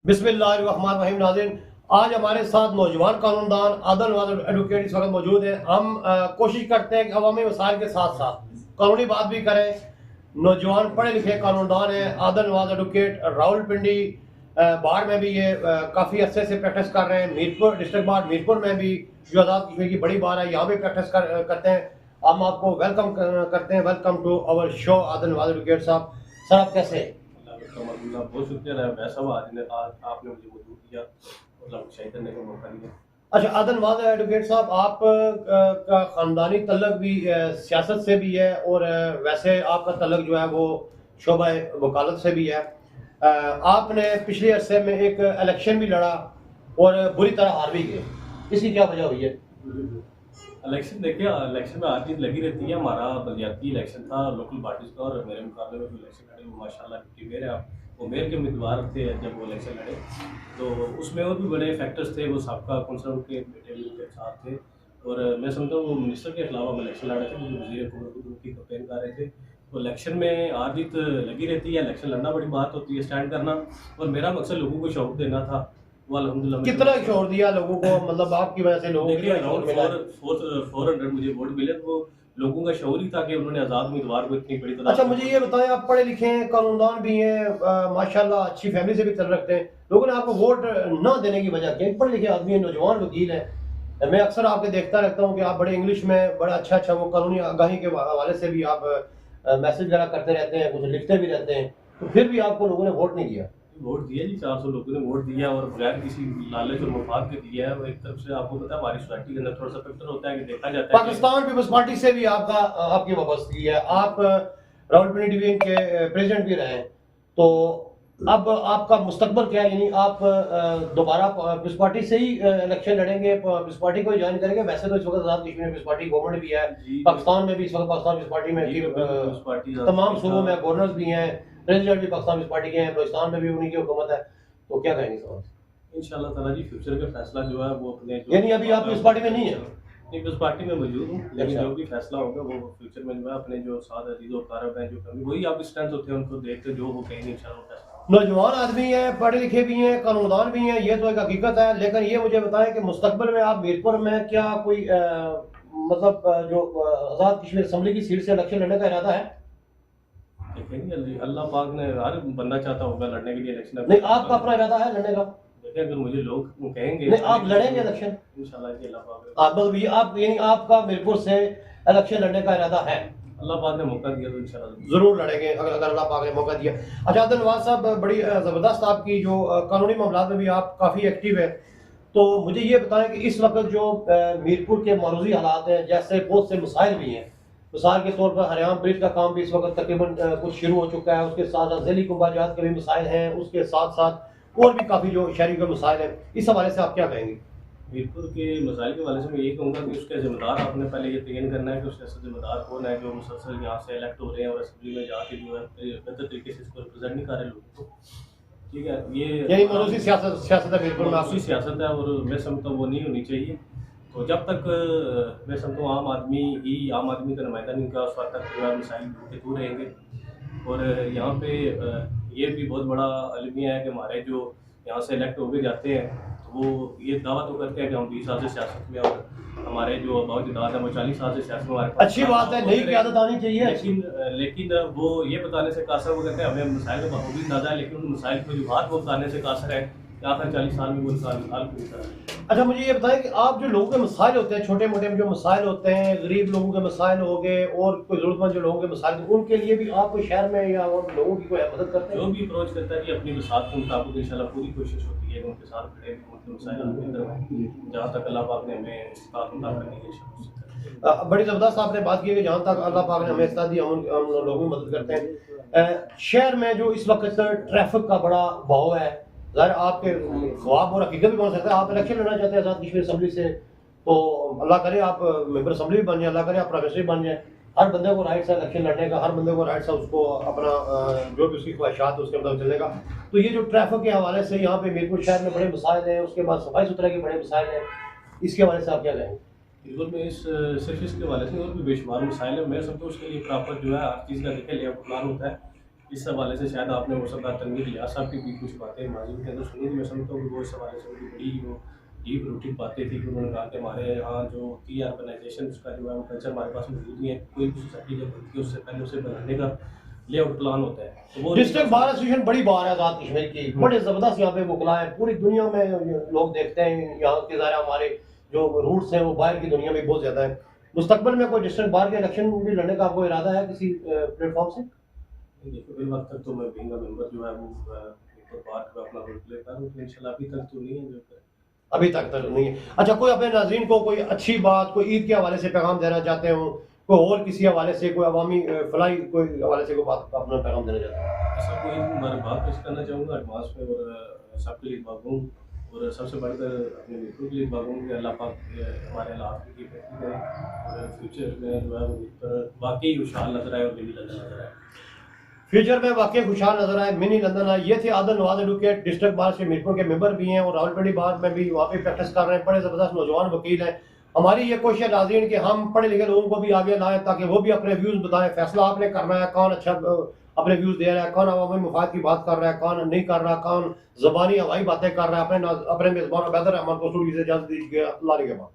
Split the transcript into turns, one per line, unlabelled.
बिस्मिल्लाहिर्रहमानिर्रहीम। नाज़रीन, आज हमारे साथ नौजवान कानूनदान आदल नवाज एडवोकेट इस वक्त मौजूद है। हम कोशिश करते हैं कि अवामी वसाइल के साथ साथ कानूनी बात भी करें। नौजवान पढ़े लिखे कानूनदान हैं। आदल नवाज एडवोकेट रावलपिंडी बाढ़ में भी ये काफ़ी अरसे से प्रैक्टिस कर रहे हैं। मीरपुर डिस्ट्रिक्ट बाढ़ मीरपुर में भी जो आज़ाद कश्मीर की बड़ी बार है, यहाँ भी प्रैक्टिस करते हैं। हम आपको वेलकम करते हैं। Welcome to our show Adal Nawaz advocate साहब। सर, आप कैसे हैं?
बहुत शुक्रिया रहा वैसा आज आपने मुझे मौजूद किया, मतलब शायद करने का मौका दिया।
अच्छा, आदल नवाज एडवोकेट साहब, आप का ख़ानदानी तल्लक भी सियासत से भी है और वैसे आपका तल्लक जो है वो शोबा वकालत से भी है। आपने पिछले अरसे में एक इलेक्शन भी लड़ा और बुरी तरह हार भी गए। इसकी क्या वजह हुई है?
इलेक्शन देखिए, इलेक्शन में हर चीज़ लगी रहती है। हमारा बलदियाती इलेक्शन था लोकल पार्टीज़ का, और मेरे मुकाबले में जो इलेक्शन लड़े वो माशाल्लाह 50 मेयर है। वो मेयर के उम्मीदवार थे जब वो इलेक्शन लड़े, तो उसमें और भी बड़े फैक्टर्स थे। वो सबका कंसर्न के बेटे भी उनके साथ थे, और मैं समझता हूँ वो मिनिस्टर के खिलाफ हम इलेक्शन लड़ रहे थे, जो वज़ीर हुकूमत खुद उनकी कैंपेन कर रहे थे। तो इलेक्शन में हार जीत लगी रहती है। इलेक्शन लड़ना बड़ी बात होती है, स्टैंड करना, और मेरा मकसद लोगों को शौक देना था। वो अल्हम्दुलिल्लाह
कितना शोर दिया लोगों को, मतलब आपकी वजह से लोगों
देखिए,
को
अराउंड
शोर मिला?
400 मुझे वोट मिले, तो लोगों का शौर ही था कि उन्होंने आज़ाद उम्मीदवार को इतनी बड़ी तादाद
अच्छा,
में
मुझे
वोट
ये
दिए।
बताएं, आप पढ़े लिखे हैं, कानूनदान भी हैं, माशाल्लाह अच्छी फैमिली से भी तल्लुक़ रखते हैं। लोगों ने आपको वोट ना देने की वजह क्या है? पढ़े लिखे आदमी हैं, नौजवान वकील हैं। मैं अक्सर आपके देखता रहता हूँ कि आप बड़े इंग्लिश में बड़ा अच्छा वो कानूनी आगाही के हवाले से भी आप मैसेज वगैरह करते रहते हैं, कुछ लिखते भी रहते हैं, तो फिर भी आपको लोगों ने वोट नहीं दिया।
वोट दिया जी, 400 लोगों ने वोट दिया, और बगैर किसी लालच और मफाद के दिया है। वो एक तरफ से आपको पता है हमारी सोसाइटी के अंदर थोड़ा सा फैक्टर होता है कि देखा जाता है कि
पाकिस्तान पीपल्स पार्टी से भी आपकी वाबस्तगी है। आप रावलपिंडी डिवीजन के प्रेसिडेंट भी रहे हैं, तो अब आपका मुस्तकबिल क्या है? यानी आप दोबारा पीपल्स पार्टी से ही इलेक्शन लड़ेंगे, पीपल्स पार्टी को ही ज्वाइन करेंगे? वैसे तो इस वक्त आजाद कश्मीर में पीपल्स पार्टी गवर्नमेंट भी है,
जी,
पाकिस्तान में भी इस वक्त पाकिस्तान पीपल्स पार्टी में
जी, पीपल्स पार्टी
तमाम सूबों में गवर्नर्स भी हैं, प्रेसिडेंट भी पाकिस्तान पीपल्स पार्टी के हैं, बलूचिस्तान में भी उन्हीं की हुकूमत है। तो क्या कहेंगे सर?
इंशाल्लाह ताला जी फ्यूचर का फैसला जो है वो अपने जो
यानी अभी आप पीपल्स पार्टी में नहीं है?
नहीं, उस पार्टी में मौजूद हूँ, लेकिन
अच्छा।
जो भी फैसला होगा वो फ्यूचर में जो है अपने जो साथ अजीज़ और कारब हैं, जो फैमिली, वही आप स्ट्रेंथ होते हैं, उनको देखते जो वो कहेंगे इंशाल्लाह फैसला।
नौजवान आदमी हैं, पढ़े लिखे भी हैं, कानूनदान भी हैं, ये तो एक हकीकत है। लेकिन ये मुझे बताएं कि मुस्तकबिल में आप मीरपुर में क्या कोई मतलब जो आज़ाद कश्मीर असम्बली की सीट से इलेक्शन लड़ने का इरादा है?
देखेंगे, अल्लाह पाक ने हर बंदा चाहता होगा लड़ने के लिए इलेक्शन।
नहीं, आपका अपना इरादा है लड़ने का?
देखिए, अगर मुझे लोग कहेंगे
नहीं, आप लड़ेंगे इलेक्शन?
इंशाल्लाह जी, अल्लाह पाक
आप मतलब ये आप यानी आपका मीरपुर से इलेक्शन लड़ने का इरादा है?
अल्लाह पाक ने मौका दिया तो इंशाल्लाह
जरूर लड़ेंगे, अगर अगर अल्लाह पाक ने मौका दिया। अच्छा, अब्दुल नवाज साहब, बड़ी ज़बरदस्त आपकी जो कानूनी मामलात में भी आप काफ़ी एक्टिव है। तो मुझे ये बताएं कि इस वक्त जो मीरपुर के मौजूदा हालात हैं, जैसे बहुत से मसाइल भी हैं। मिसाल के तौर पर हरियाणा ब्रिज का काम भी इस वक्त तकरीबन कुछ शुरू हो चुका है, उसके साथ साथ ज़ैली कुंभाजात के भी मसाइल हैं, उसके साथ साथ और भी काफ़ी जो शहरी के मसाइल हैं। इस हवाले से आप क्या कहेंगे?
मीरपुर के मसाइल के हवाले से मैं यही कहूँगा कि उसके ज़िम्मेदार आपने पहले ये तयन करना है कि उसके असल ज़िम्मेदार कौन है, जो मुसलसल यहाँ से इलेक्ट हो रहे हैं और असेंबली में जाके जो है बेहतर तरीके से इसको रिप्रेजेंट नहीं कर रहे लोगों को। ठीक है,
यही मौजूदा सियासत है मीरपुर में
आपसी
आपकी?
सियासत है, और मैं समझता हूँ वो नहीं होनी चाहिए। तो जब तक मैं समझता हूँ आम आदमी का नुमाइंदा नहीं होगा, उस वक्त तक जो है मसाइल के दूर रहेंगे। और यहाँ पे ये भी बहुत बड़ा अलमिया है कि हमारे जो यहाँ से इलेक्ट होके जाते हैं, तो वो ये दावा तो करते हैं कि हम 20 साल से सियासत में, और हमारे जो बहुत इदाद है वो 40 साल से सियासत में हमारे पास।
अच्छी बात है, नई क़यादत आनी चाहिए।
लेकिन वो ये बताने से कासर, वो कहते हैं हमें मसाइल का बखूबी अंदाजा है, लेकिन उन मसाइल को जो बात वो बताने से कासर है कि आखिर 40 साल में वो हल क्यों नहीं करा।
अच्छा, मुझे ये बताएं कि आप जो लोगों के मसाइल होते हैं, छोटे मोटे जो मसाइल होते हैं, गरीब लोगों के मसाइल हो गए और कोई ज़रूरतमंद जो लोगों के मसाइल, उनके लिए भी आप शहर में या और लोगों की कोई मदद करते हैं?
जो भी अप्रोच करता है कि अपनी वसात के मुताबिक इंशाल्लाह पूरी कोशिश होती है कि उनके साथ खड़े भी, उनके मसाइल हल करवाएं। जहाँ तक अल्लाह पाक ने हमें इस्ताअत अता करनी है इंशाल्लाह।
बड़ी ज़बरदस्त आपने बात की है कि जहाँ तक अल्लाह पाक ने हमें इस्ताअत दी, हम लोगों की मदद करते हैं। शहर में जो इस वक्त ट्रैफिक का बड़ा बहाव है, ज़ाहिर आपके ख्वाब और हकीकत भी बन सकता है। आप इलेक्शन लड़ना चाहते हैं आज़ाद कश्मीर असम्बली से, तो अल्लाह करे आप मेंबर असम्बली भी बन जाए, अल्लाह करे आप प्रोफेसर भी बन जाए। हर बंदे को राइट है इलेक्शन लड़ने का, हर बंदे को राइट है उसको अपना जो भी उसकी ख्वाहिशात है उसके मुताबिक चलने का। तो ये जो ट्रैफिक के हवाले से यहाँ पे मीरपुर शहर में बड़े मसाइल हैं, उसके बाद सफाई सुथरा के बड़े मसाइल हैं, इसके हवाले से आप क्या कहेंगे?
बिल्कुल, मैं सिर्फ इसके हवाले से और भी बेशुमार मसाइल है। मैं समझता हूँ उसके लिए प्रॉपर जो है हर चीज़ का देखिए लेआउट प्लान होता है। इस हवाले से शायद आपने वो सरदार तनवीर इलियास साहब की भी कुछ बातें माजी के अंदर सुनी थी। मैं समझता हूँ कि वो इस हवाले से उनकी बड़ी वो डीप रूटेड बातें थी कि उन्होंने कहा कि हमारे यहाँ जो टी अर्बनाइजेशन उसका जो है वो कल्चर हमारे पास मौजूद नहीं है। कोई भी सोसाइटी जब बनती है उससे पहले उसे बनाने का लेआउट प्लान होता है। तो वो
डिस्ट्रिक्ट बार एसोसिएशन बड़ी बार है आजाद कश्मीर की, बड़े जबरदस्त यहाँ पे वकला है, पूरी दुनिया में लोग देखते हैं यहाँ के, ज़ाहिर है हमारे जो रूट्स हैं वो बाहर की दुनिया में बहुत ज्यादा है। मुस्तकबिल में कोई डिस्ट्रिक्ट बार के इलेक्शन भी लड़ने का आपको इरादा है किसी प्लेटफॉर्म से?
देखिए फिर वक्त तक तो मैं बीइंग अ मेंबर जो है वो एक बार का अपना रोल प्ले कर रहा हूँ, तो इंशाल्लाह अभी तक तो नहीं है जो है।
अभी तक तो नहीं है। अच्छा, कोई अपने नाज़रीन को कोई अच्छी बात, कोई ईद के हवाले से पैगाम देना चाहते हो, कोई और किसी हवाले से, कोई अवामी फलाई कोई हवाले से कोई बात अपना पैगाम देना चाहते हो?
सबको ईद मुबारकबाद पेश करना चाहूँगा एडवांस में, और सबके लिए दुआ करूँ, और सबसे बढ़कर अपने मित्रों के लिए दुआ करूँ कि अल्लाह पाक हमारे हालात की बेहतरी करे और फ्यूचर में जो है वो वाकई खुशहाल नजर आए और मिनी लंदन नजर आए।
फ्यूचर में वाकई खुशहाल नजर आए, मिनी लंदन आए। ये थे Adil Nawaz advocate, district bar से मीरपुर के मेंबर भी हैं और रावलपिंडी बार में भी वहाँ पे प्रैक्टिस कर रहे हैं। बड़े ज़बरदस्त नौजवान वकील हैं। हमारी ये कोशिश है नाज़रीन कि हम पढ़े लिखे लोगों को भी आगे लाएं ताकि वो भी अपने व्यूज़ बताएं। फैसला आपने करना है, कौन अच्छा अपने व्यूज़ दे रहा है, कौन अवामी मफाद की बात कर रहा है, कौन नहीं कर रहा, कौन ज़बानी हवाई बातें कर रहा है। अपने मेज़बान अबैदर रहमान को स्टूडियो से इजाज़त दीजिए। अल्लाह के बाद।